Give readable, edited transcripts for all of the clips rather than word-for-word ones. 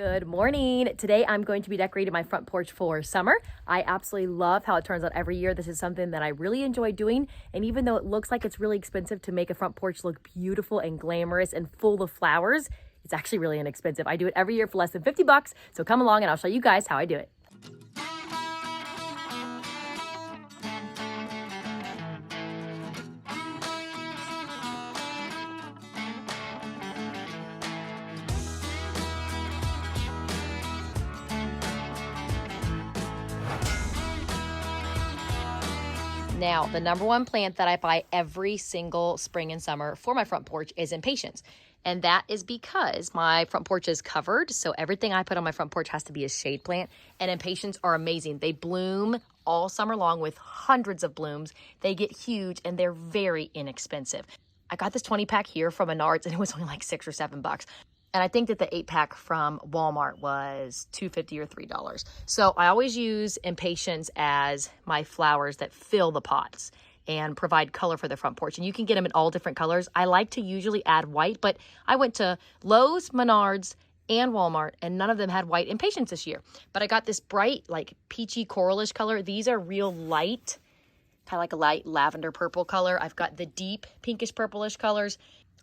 Good morning. Today I'm going to be decorating my front porch for summer. I absolutely love how it turns out every year. This is something that I really enjoy doing. And even though it looks like it's really expensive to make a front porch look beautiful and glamorous and full of flowers, it's actually really inexpensive. I do it every year for less than 50 bucks. So come along and I'll show you guys how I do it. Now, the number one plant that I buy every single spring and summer for my front porch is impatiens. And that is because my front porch is covered. So everything I put on my front porch has to be a shade plant. And impatiens are amazing. They bloom all summer long with hundreds of blooms. They get huge and they're very inexpensive. I got this 20 pack here from Menards and it was only like $6 or $7. And I think that the 8-pack from Walmart was $2.50 or $3. So I always use impatiens as my flowers that fill the pots and provide color for the front porch. And you can get them in all different colors. I like to usually add white, but I went to Lowe's, Menards, and Walmart, and none of them had white impatiens this year. But I got this bright, like peachy coralish color. These are real light, kind of like a light lavender purple color. I've got the deep pinkish purplish colors,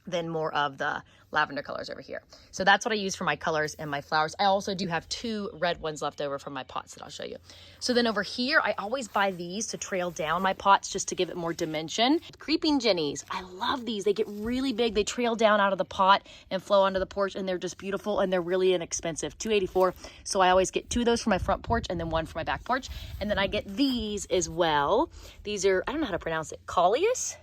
then more of the lavender colors over here. So that's what I use for my colors and my flowers. I also do have 2 red ones left over from my pots that I'll show you. So then over here, I always buy these to trail down my pots just to give it more dimension. Creeping jennies, I love these. They get really big. They trail down out of the pot and flow onto the porch, and they're just beautiful, and they're really inexpensive, $2.84. So I always get 2 of those for my front porch and then 1 for my back porch. And then I get these as well. These are, I don't know how to pronounce it, Coleus?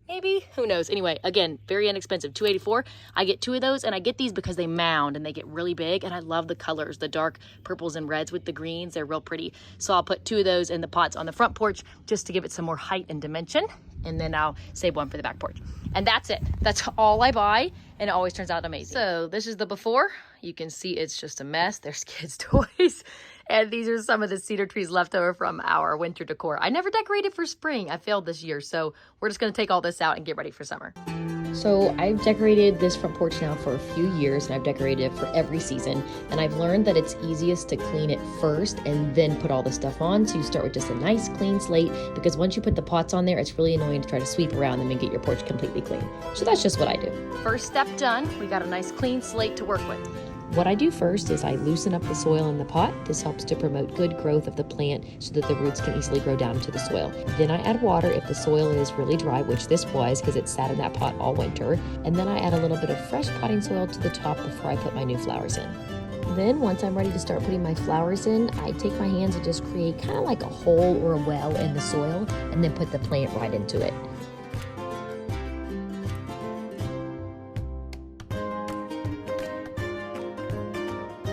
Maybe, who knows? Anyway, again, very inexpensive, $2.84. I get 2 of those, and I get these because they mound and they get really big, and I love the colors, the dark purples and reds with the greens. They're real pretty. So I'll put 2 of those in the pots on the front porch just to give it some more height and dimension, and then I'll save 1 for the back porch. And that's it. That's all I buy, and it always turns out amazing. So this is the before. You can see it's just a mess. There's kids' toys. And these are some of the cedar trees left over from our winter decor. I never decorated for spring. I failed this year. So we're just going to take all this out and get ready for summer. So I've decorated this front porch now for a few years, and I've decorated it for every season. And I've learned that it's easiest to clean it first and then put all the stuff on. So you start with just a nice clean slate, because once you put the pots on there, it's really annoying to try to sweep around them and get your porch completely clean. So that's just what I do. First step done. We got a nice clean slate to work with. What I do first is I loosen up the soil in the pot. This helps to promote good growth of the plant so that the roots can easily grow down into the soil. Then I add water if the soil is really dry, which this was because it sat in that pot all winter. And then I add a little bit of fresh potting soil to the top before I put my new flowers in. Then once I'm ready to start putting my flowers in, I take my hands and just create kind of like a hole or a well in the soil and then put the plant right into it.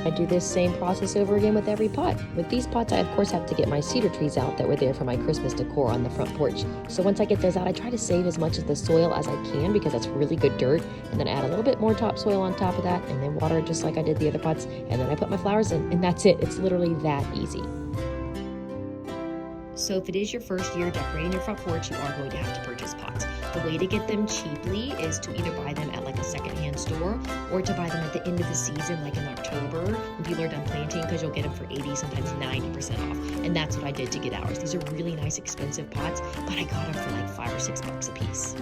I do this same process over again with every pot. With these pots, I of course have to get my cedar trees out that were there for my Christmas decor on the front porch. So once I get those out, I try to save as much of the soil as I can because that's really good dirt. And then add a little bit more topsoil on top of that and then water just like I did the other pots. And then I put my flowers in and that's it. It's literally that easy. So if it is your first year decorating your front porch, you are going to have to purchase pots. The way to get them cheaply is to either buy them at like a secondhand store or to buy them at the end of the season, like in October, when people are done planting, because you'll get them for 80, sometimes 90% off. And that's what I did to get ours. These are really nice, expensive pots, but I got them for like $5 or $6 a piece.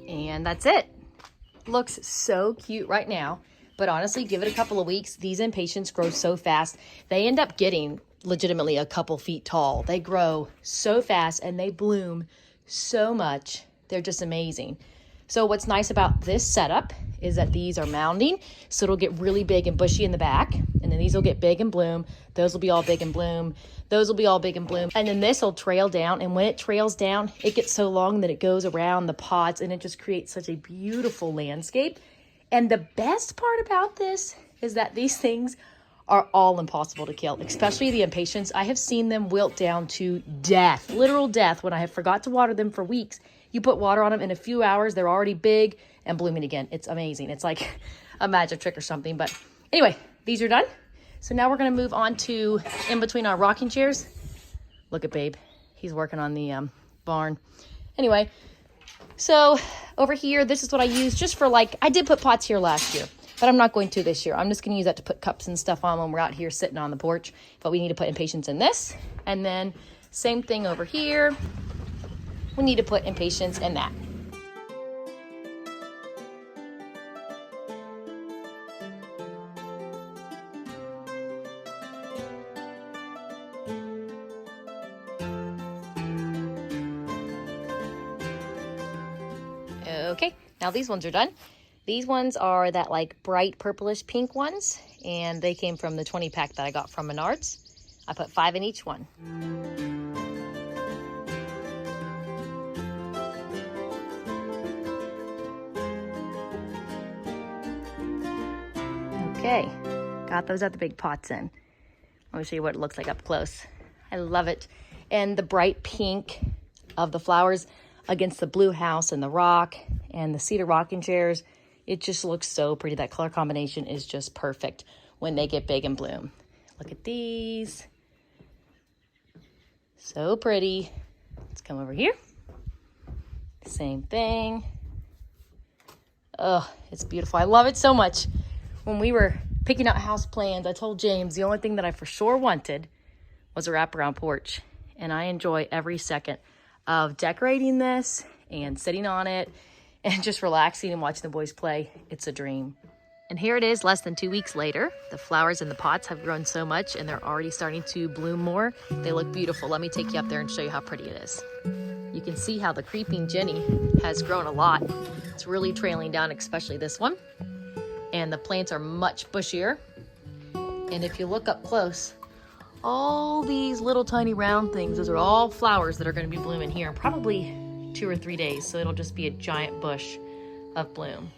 And that's it. Looks so cute right now. But honestly, give it a couple of weeks. These impatiens grow so fast. They end up getting legitimately a couple feet tall. They grow so fast and they bloom so much. They're just amazing. So what's nice about this setup is that these are mounding. So it'll get really big and bushy in the back. And then these will get big and bloom. Those will be all big and bloom. Those will be all big and bloom. And then this will trail down. And when it trails down, it gets so long that it goes around the pots and it just creates such a beautiful landscape. And the best part about this is that these things are all impossible to kill, especially the impatiens. I have seen them wilt down to death, literal death, when I have forgot to water them for weeks. You put water on them in a few hours, they're already big and blooming again. It's amazing. It's like a magic trick or something. But anyway, these are done. So now we're going to move on to in between our rocking chairs. Look at babe. He's working on the barn. Anyway, so over here, this is what I use just for like, I did put pots here last year, but I'm not going to this year. I'm just going to use that to put cups and stuff on when we're out here sitting on the porch. But we need to put impatiens in this. And then same thing over here. We need to put impatiens in that. Okay, now these ones are done. These ones are that like bright purplish pink ones, and they came from the 20 pack that I got from Menards. I put 5 in each one. Okay, got those other big pots in. Let me show you what it looks like up close. I love it. And the bright pink of the flowers against the blue house and the rock and the cedar rocking chairs. It just looks so pretty. That color combination is just perfect when they get big and bloom. Look at these. So pretty. Let's come over here. Same thing. Oh, it's beautiful. I love it so much. When we were picking out house plans, I told James the only thing that I for sure wanted was a wraparound porch. And I enjoy every second of decorating this and sitting on it and just relaxing and watching the boys play. It's a dream. And here it is less than 2 weeks later. The flowers in the pots have grown so much and they're already starting to bloom more. They look beautiful. Let me take you up there and show you how pretty it is. You can see how the creeping Jenny has grown a lot. It's really trailing down, especially this one. And the plants are much bushier. And if you look up close, all these little tiny round things, those are all flowers that are going to be blooming here in probably 2 or 3 days. So it'll just be a giant bush of bloom.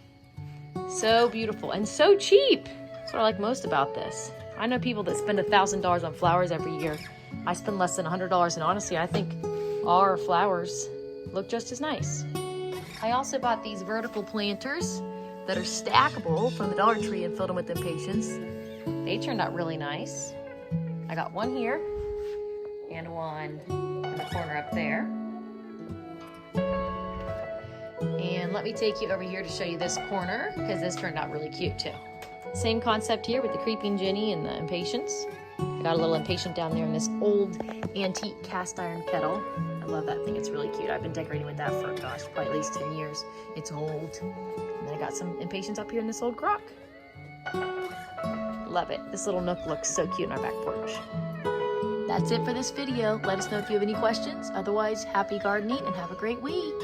So beautiful and so cheap. That's what I like most about this. I know people that spend $1,000 on flowers every year. I spend less than $100, and honestly, I think our flowers look just as nice. I also bought these vertical planters that are stackable from the Dollar Tree and filled them with impatiens. They turned out really nice. I got one here and one in the corner up there. And let me take you over here to show you this corner because this turned out really cute too. Same concept here with the creeping Jenny and the impatiens. I got a little impatient down there in this old antique cast iron kettle. I love that thing. It's really cute. I've been decorating with that for, gosh, probably at least 10 years. It's old. And then I got some impatiens up here in this old crock. Love it. This little nook looks so cute on our back porch. That's it for this video. Let us know if you have any questions. Otherwise, happy gardening and have a great week.